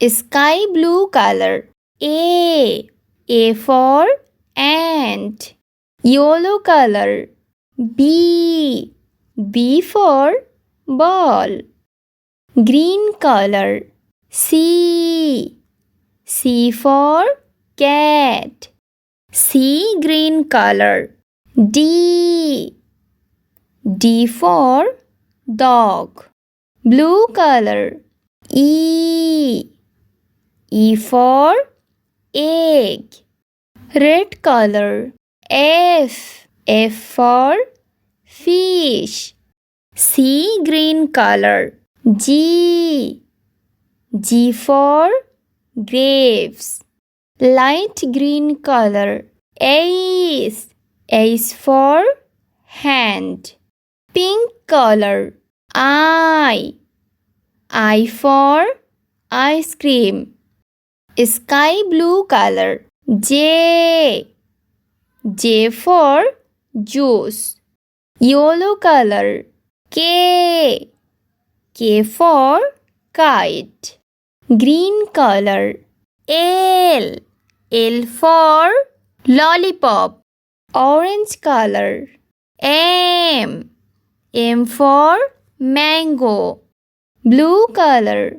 Sky blue color. A. A for ant. Yellow color. B. B for ball. Green color. C. C for cat. C green color. D. D for dog. Blue color. E. E for egg. Red color. F. F for fish. C green color. G. G for grapes. Light green color. Ace. Ace for hand. Pink color. I. I for ice cream. Sky blue color. J. J for juice. Yellow color. K. K for kite. Green color. L. L for lollipop. Orange color. M. M for mango. Blue color.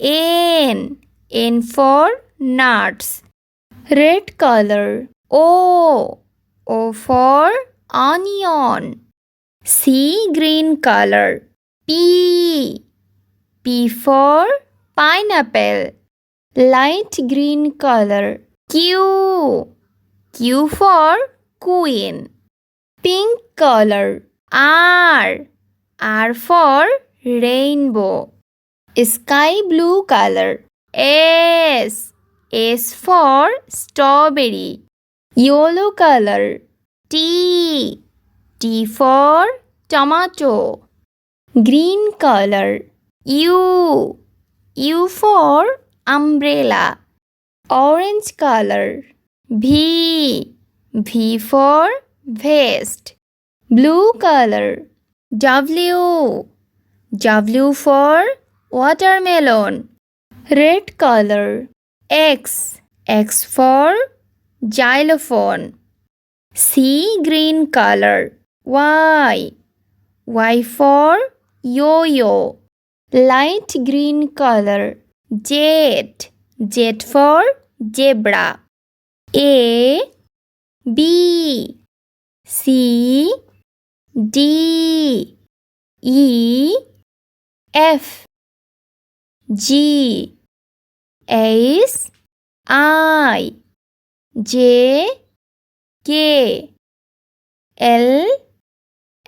N. N for nuts. Red color. O. O for onion. C green color. P. P for pineapple. Light green color. Q. Q for queen. Pink color. R. R for rainbow. Sky blue color. S. S for strawberry. Yellow color. T. T for tomato. Green color. U. U for umbrella. Orange color. V. V for vest. Blue color. W. W for watermelon. Red color. X. X for xylophone. C green color. Y. Y for yo-yo. Light green color. Z. Z for zebra. A. B. C. D. E. F. G. H. I. J. K. L.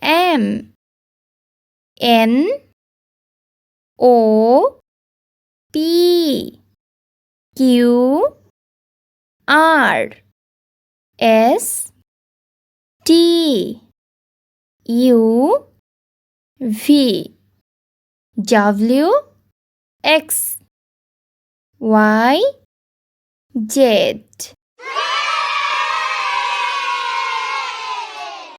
M. N. O. P. Q. R. S. T. U. V. W. X. Y. Z.